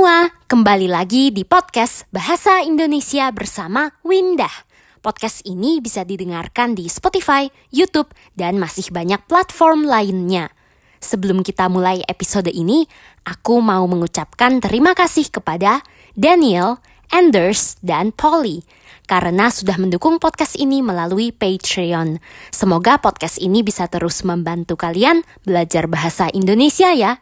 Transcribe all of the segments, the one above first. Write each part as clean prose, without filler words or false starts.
semua, kembali lagi di podcast Bahasa Indonesia bersama Windah. Podcast ini bisa didengarkan di Spotify, YouTube, dan masih banyak platform lainnya. Sebelum kita mulai episode ini, aku mau mengucapkan terima kasih kepada Daniel, Anders, dan Polly karena sudah mendukung podcast ini melalui Patreon. Semoga podcast ini bisa terus membantu kalian belajar bahasa Indonesia ya.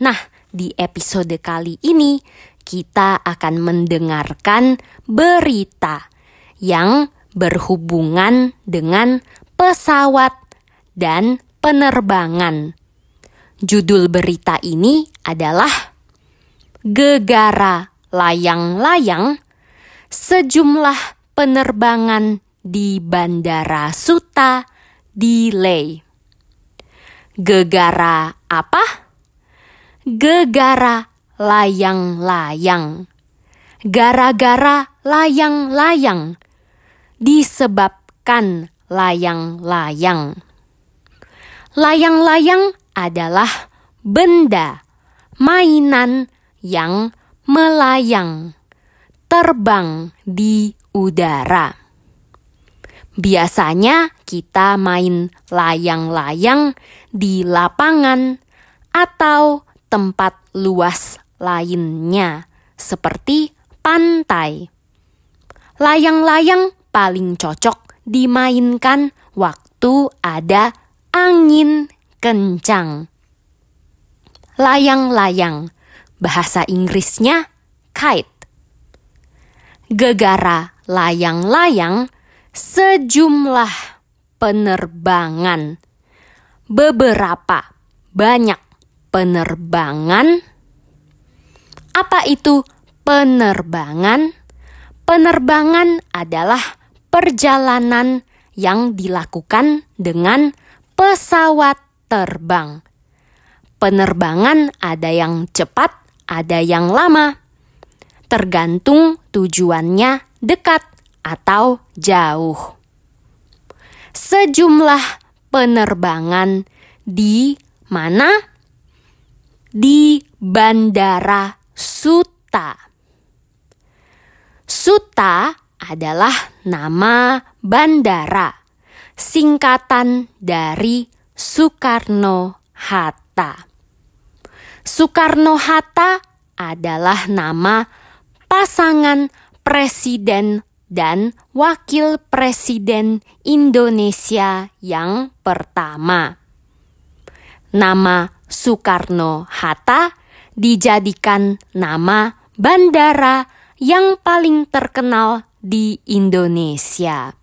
Nah, di episode kali ini kita akan mendengarkan berita yang berhubungan dengan pesawat dan penerbangan. Judul berita ini adalah Gegara layang-layang, sejumlah penerbangan di Bandara Suta delay. Gegara apa? Gegara layang-layang. Gara-gara layang-layang. Disebabkan layang-layang. Layang-layang adalah benda, mainan yang melayang, terbang di udara. Biasanya kita main layang-layang di lapangan atau tempat luas lainnya, seperti pantai. Layang-layang paling cocok dimainkan waktu ada angin kencang. Layang-layang, bahasa Inggrisnya kite. Gegara layang-layang, sejumlah penerbangan. Beberapa, banyak penerbangan. Apa itu penerbangan? Penerbangan adalah perjalanan yang dilakukan dengan pesawat terbang. Penerbangan ada yang cepat, ada yang lama. Tergantung tujuannya dekat atau jauh. Sejumlah penerbangan di mana? Di Bandara Suta. Suta adalah nama bandara, singkatan dari Soekarno-Hatta. Soekarno-Hatta adalah nama pasangan presiden dan wakil presiden Indonesia yang pertama. Nama Soekarno-Hatta dijadikan nama bandara yang paling terkenal di Indonesia.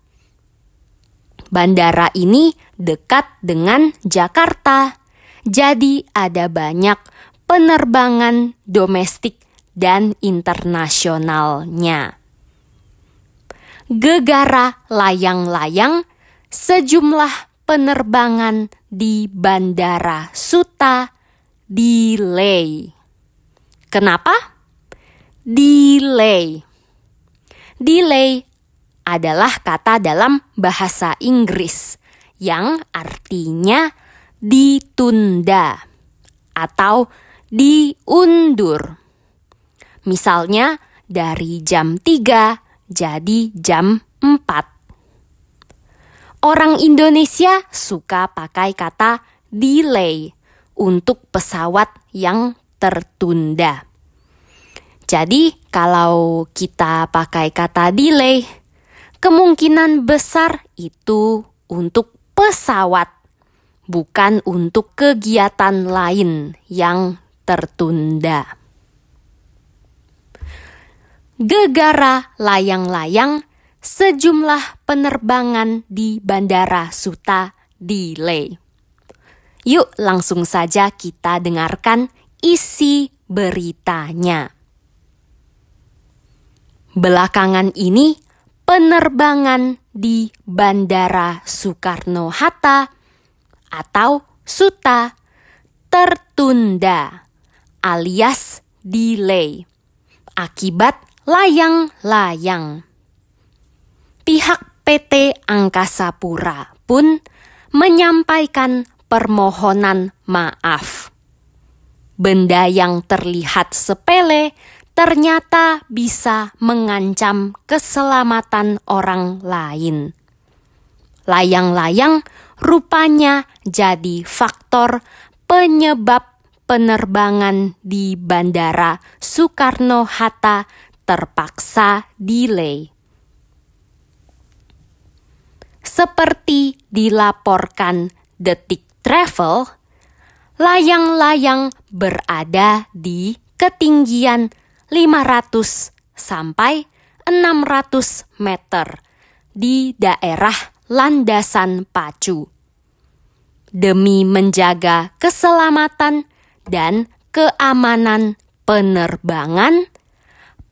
Bandara ini dekat dengan Jakarta, jadi ada banyak penerbangan domestik dan internasionalnya. Gegara layang-layang, sejumlah penerbangan di Bandara Suta delay. Kenapa? Delay. Delay adalah kata dalam bahasa Inggris yang artinya ditunda atau diundur. Misalnya dari jam 3 jadi jam 4. Orang Indonesia suka pakai kata delay untuk pesawat yang tertunda. Jadi, kalau kita pakai kata delay, kemungkinan besar itu untuk pesawat, bukan untuk kegiatan lain yang tertunda. Gegara layang-layang, sejumlah penerbangan di Bandara Suta delay. Yuk langsung saja kita dengarkan isi beritanya. Belakangan ini, penerbangan di Bandara Soekarno-Hatta atau Suta tertunda alias delay akibat layang-layang. Pihak PT Angkasa Pura pun menyampaikan permohonan maaf. benda yang terlihat sepele ternyata bisa mengancam keselamatan orang lain. Layang-layang rupanya jadi faktor penyebab penerbangan di Bandara Soekarno-Hatta terpaksa delay. Seperti dilaporkan Detik Travel, layang-layang berada di ketinggian 500 sampai 600 meter di daerah landasan pacu. Demi menjaga keselamatan dan keamanan penerbangan,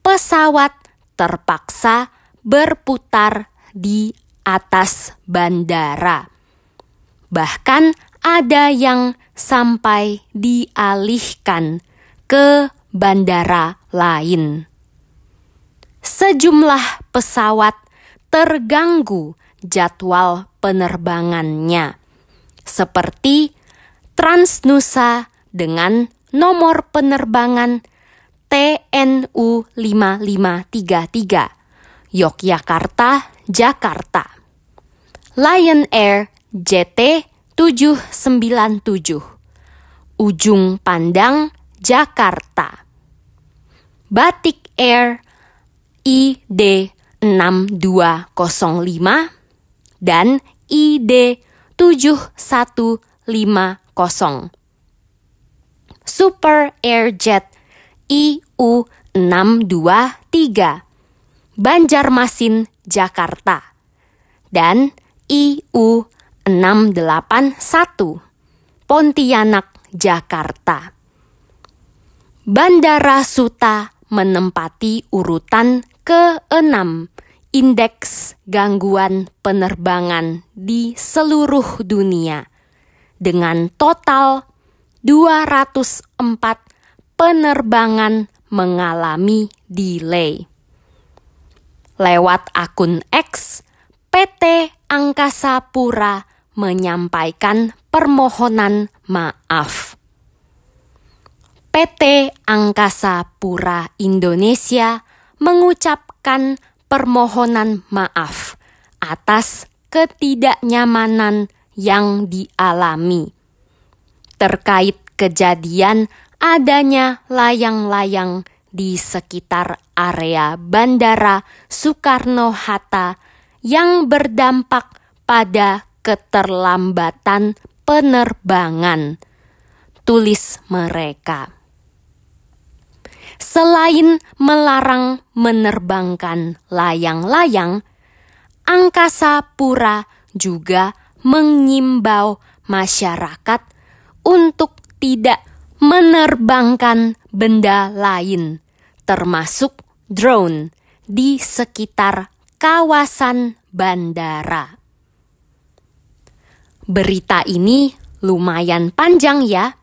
pesawat terpaksa berputar di atas bandara. Bahkan ada yang sampai dialihkan ke bandara lain. Sejumlah pesawat terganggu jadwal penerbangannya, seperti Transnusa dengan nomor penerbangan TNU 5533 Yogyakarta, Jakarta, Lion Air JT 797 Ujung Pandang, Jakarta, Batik Air ID 6205 dan ID 7150, Super Airjet IU 623 Banjarmasin, Jakarta, dan IU 681 Pontianak, Jakarta. Bandara Suta menempati urutan ke-6 indeks gangguan penerbangan di seluruh dunia dengan total 204 penerbangan mengalami delay. Lewat akun X, PT Angkasa Pura menyampaikan permohonan maaf. PT Angkasa Pura Indonesia mengucapkan permohonan maaf atas ketidaknyamanan yang dialami terkait kejadian adanya layang-layang di sekitar area Bandara Soekarno-Hatta yang berdampak pada keterlambatan penerbangan, tulis mereka. Selain melarang menerbangkan layang-layang, Angkasa Pura juga mengimbau masyarakat untuk tidak menerbangkan benda lain, termasuk drone, di sekitar kawasan bandara. Berita ini lumayan panjang ya,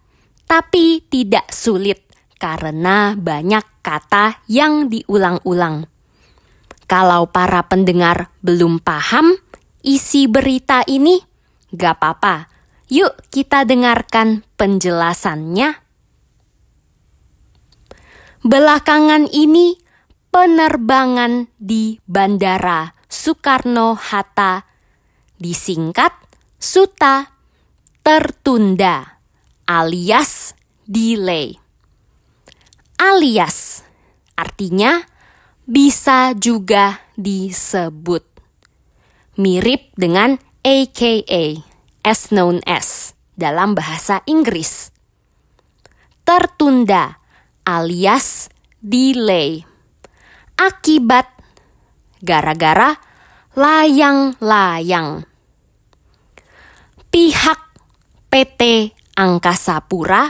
tapi tidak sulit karena banyak kata yang diulang-ulang. Kalau para pendengar belum paham isi berita ini, gak apa-apa. Yuk kita dengarkan penjelasannya. Belakangan ini, penerbangan di Bandara Soekarno-Hatta, disingkat SUTA, tertunda alias delay. Alias artinya bisa juga disebut mirip dengan aka, as known as dalam bahasa Inggris. Tertunda alias delay akibat gara-gara layang-layang. Pihak PT Angkasa Pura,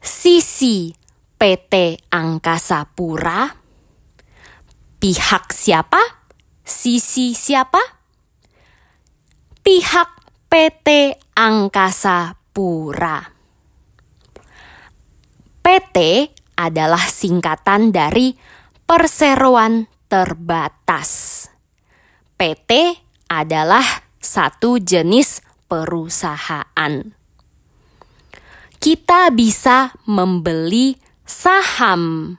sisi PT Angkasa Pura, pihak siapa? Sisi siapa? Pihak PT Angkasa Pura. PT adalah singkatan dari Perseroan Terbatas. PT adalah satu jenis perusahaan. kita bisa membeli saham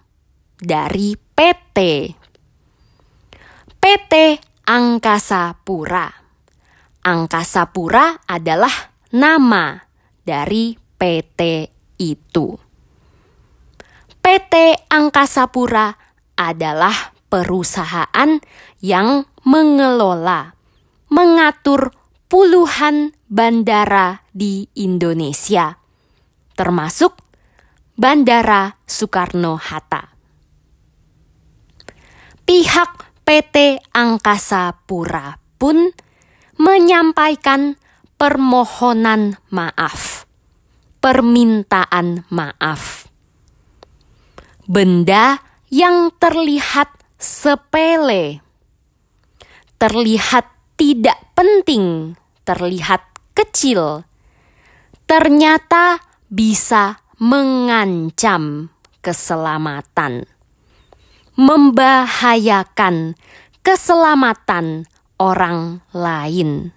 dari PT Angkasa Pura. Angkasa Pura adalah nama dari PT itu. PT Angkasa Pura adalah perusahaan yang mengatur puluhan bandara di Indonesia, termasuk Bandara Soekarno-Hatta. Pihak PT Angkasa Pura pun menyampaikan permintaan maaf. Benda yang terlihat sepele, terlihat tidak penting, terlihat kecil, ternyata bisa mengancam keselamatan, membahayakan keselamatan orang lain.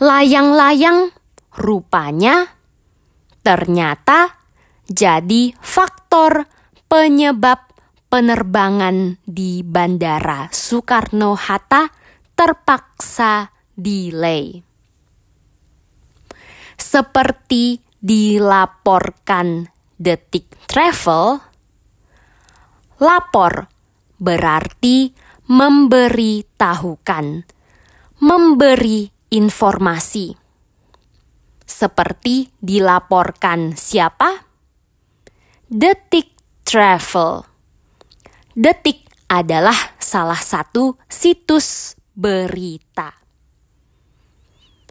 Layang-layang rupanya ternyata jadi faktor penyebab penerbangan di Bandara Soekarno-Hatta terpaksa delay. Seperti dilaporkan Detik Travel, lapor berarti memberi informasi. Seperti dilaporkan siapa? Detik Travel. Detik adalah salah satu situs berita.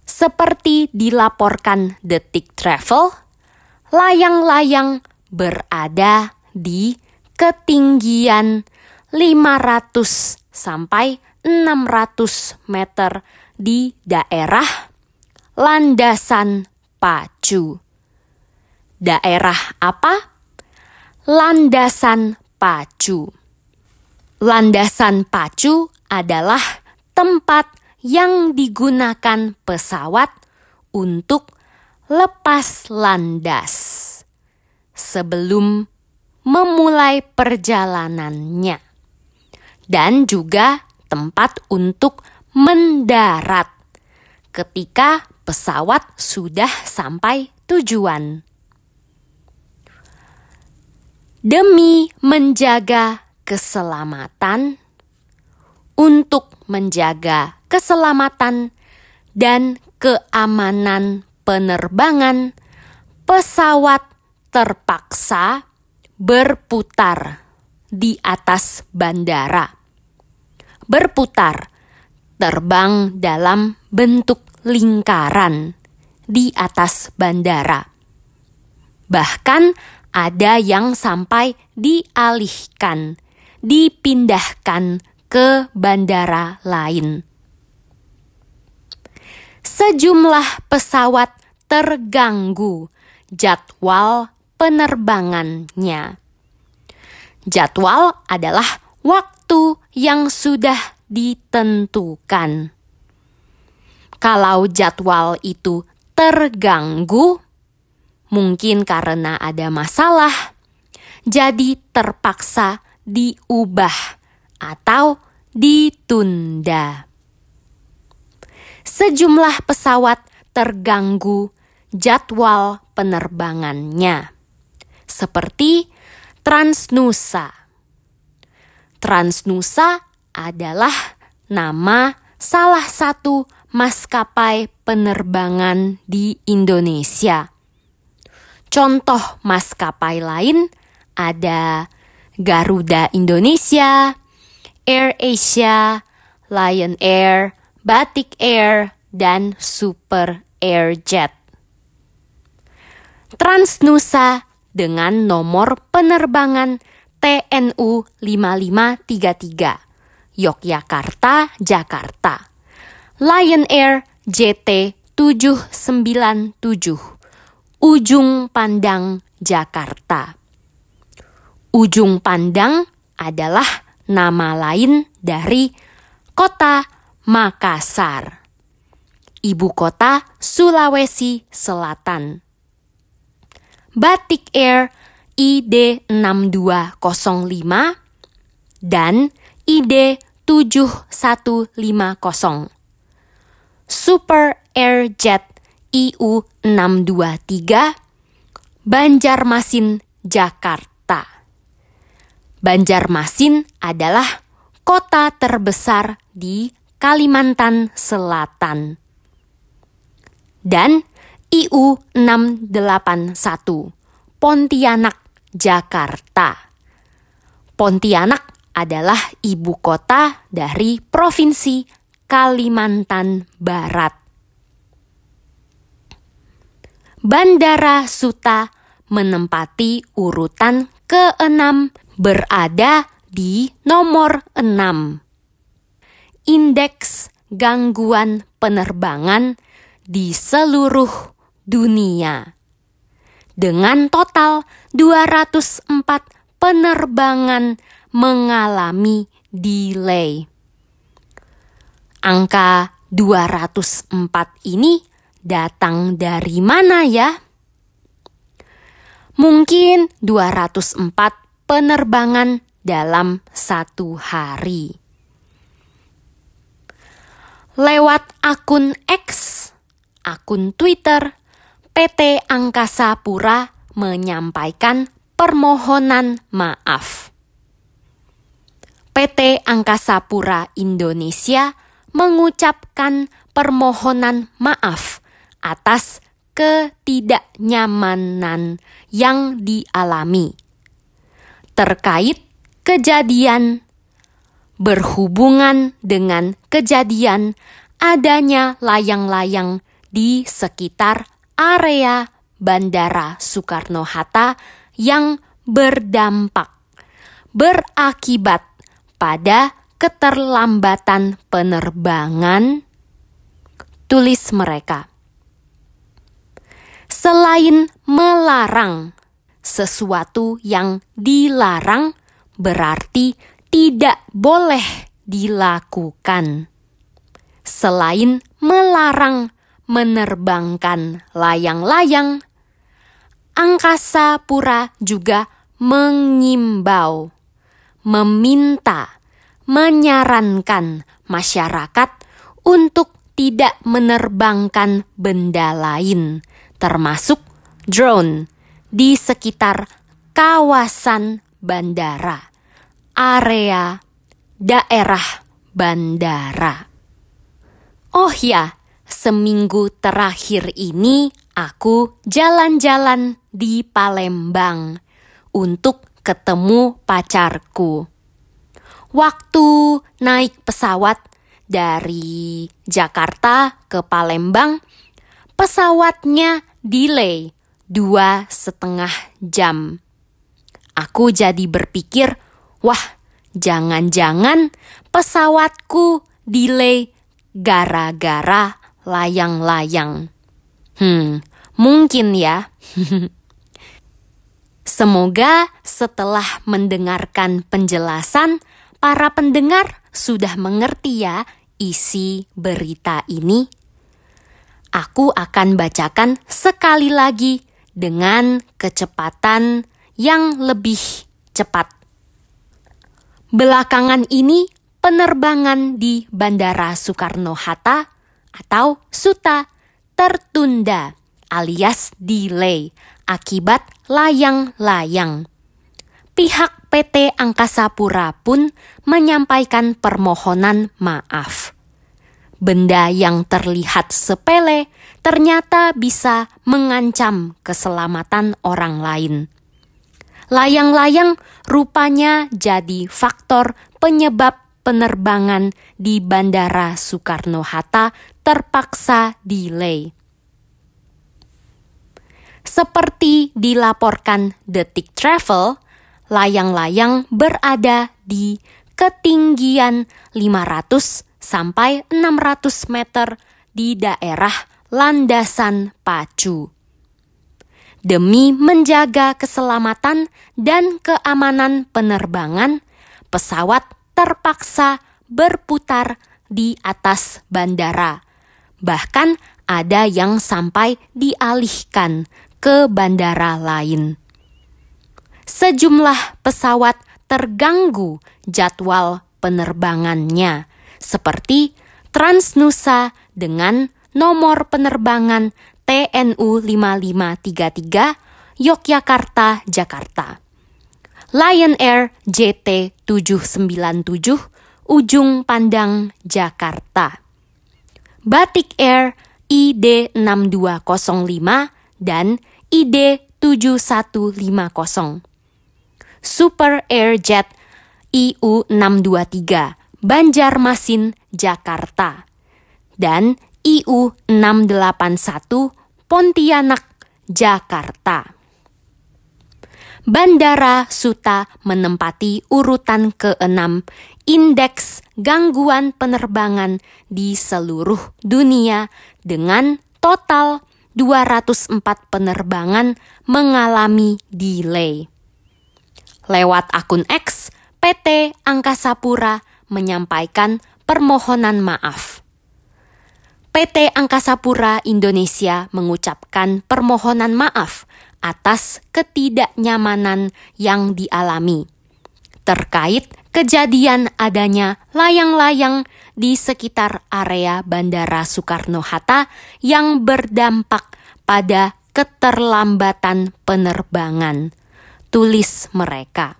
Seperti dilaporkan Detik Travel, layang-layang berada di ketinggian 500 sampai 600 meter di daerah landasan pacu. Daerah apa? Landasan pacu. Landasan pacu adalah tempat yang digunakan pesawat untuk lepas landas sebelum memulai perjalanannya, dan juga tempat untuk mendarat ketika pesawat sudah sampai tujuan. Demi menjaga keselamatan, untuk menjaga keselamatan dan keamanan penerbangan, pesawat terpaksa berputar di atas bandara. Berputar, terbang dalam bentuk lingkaran di atas bandara. Bahkan ada yang sampai dialihkan, dipindahkan ke bandara lain. Sejumlah pesawat terganggu jadwal penerbangannya. Jadwal adalah waktu yang sudah ditentukan. Kalau jadwal itu terganggu, mungkin karena ada masalah, jadi terpaksa diubah atau ditunda. Sejumlah pesawat terganggu jadwal penerbangannya, seperti Transnusa. Transnusa adalah nama salah satu maskapai penerbangan di Indonesia. Contoh maskapai lain ada Garuda Indonesia, AirAsia, Lion Air, Batik Air, dan Super Airjet. Transnusa dengan nomor penerbangan TNU 5533, Yogyakarta, Jakarta. Lion Air JT 797, Ujung Pandang, Jakarta. Ujung Pandang adalah nama lain dari kota Makassar, ibu kota Sulawesi Selatan, Batik Air ID6205 dan ID7150. Super Airjet IU623, Banjarmasin, Jakarta. Banjarmasin adalah kota terbesar di Kalimantan Selatan. Dan IU681, Pontianak, Jakarta. Pontianak adalah ibu kota dari Provinsi Kalimantan Barat. Bandara Suta menempati urutan ke-6, berada di nomor 6. Indeks gangguan penerbangan di seluruh dunia. Dengan total 204 penerbangan mengalami delay. Angka 204 ini datang dari mana ya? Mungkin 204 penerbangan dalam satu hari. Lewat akun X, akun Twitter, PT Angkasa Pura menyampaikan permohonan maaf. PT Angkasa Pura Indonesia mengucapkan permohonan maaf atas ketidaknyamanan yang dialami terkait kejadian berhubungan dengan kejadian adanya layang-layang di sekitar area Bandara Soekarno-Hatta yang berakibat pada keterlambatan penerbangan, tulis mereka. Selain melarang, sesuatu yang dilarang berarti tidak boleh dilakukan. Selain melarang menerbangkan layang-layang, Angkasa Pura juga mengimbau, meminta, menyarankan masyarakat untuk tidak menerbangkan benda lain, termasuk drone, di sekitar kawasan bandara, area daerah bandara. Oh ya, seminggu terakhir ini aku jalan-jalan di Palembang untuk ketemu pacarku. Waktu naik pesawat dari Jakarta ke Palembang, pesawatnya delay 2,5 jam. Aku jadi berpikir, wah, jangan-jangan pesawatku delay gara-gara layang-layang. Mungkin ya. Semoga setelah mendengarkan penjelasan, para pendengar sudah mengerti ya isi berita ini. Aku akan bacakan sekali lagi dengan kecepatan yang lebih cepat. Belakangan ini, penerbangan di Bandara Soekarno-Hatta atau SUTA tertunda alias delay akibat layang-layang. Pihak PT Angkasa Pura pun menyampaikan permohonan maaf. Benda yang terlihat sepele ternyata bisa mengancam keselamatan orang lain. Layang-layang rupanya jadi faktor penyebab penerbangan di Bandara Soekarno-Hatta terpaksa delay. Seperti dilaporkan Detik Travel, layang-layang berada di ketinggian 500 sampai 600 meter di daerah landasan pacu. Demi menjaga keselamatan dan keamanan penerbangan, pesawat terpaksa berputar di atas bandara. Bahkan ada yang sampai dialihkan ke bandara lain. Sejumlah pesawat terganggu jadwal penerbangannya, seperti Transnusa dengan nomor penerbangan TNU 5533 Yogyakarta, Jakarta. Lion Air JT 797 Ujung Pandang, Jakarta. Batik Air ID 6205 dan ID 7150. Super Airjet IU 623 Banjarmasin, Jakarta. Dan IU 681 Pontianak, Jakarta. Bandara Suta menempati urutan ke-6 indeks gangguan penerbangan di seluruh dunia dengan total 204 penerbangan mengalami delay. Lewat akun X, PT Angkasa Pura menyampaikan permohonan maaf. PT Angkasa Pura Indonesia mengucapkan permohonan maaf atas ketidaknyamanan yang dialami terkait kejadian adanya layang-layang di sekitar area Bandara Soekarno-Hatta yang berdampak pada keterlambatan penerbangan, tulis mereka.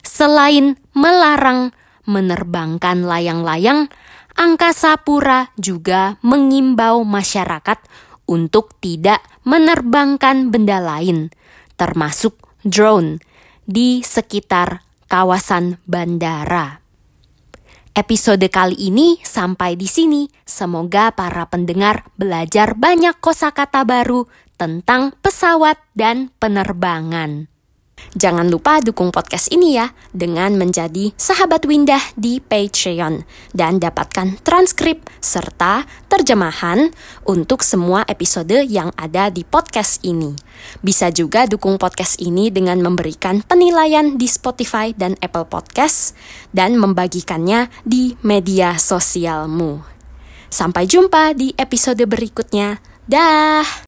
Selain melarang menerbangkan layang-layang, Angkasa Pura juga mengimbau masyarakat untuk tidak menerbangkan benda lain, termasuk drone, di sekitar kawasan bandara. Episode kali ini sampai di sini. Semoga para pendengar belajar banyak kosakata baru tentang pesawat dan penerbangan. Jangan lupa dukung podcast ini ya dengan menjadi sahabat Windah di Patreon dan dapatkan transkrip serta terjemahan untuk semua episode yang ada di podcast ini. Bisa juga dukung podcast ini dengan memberikan penilaian di Spotify dan Apple Podcast dan membagikannya di media sosialmu. Sampai jumpa di episode berikutnya. Dah.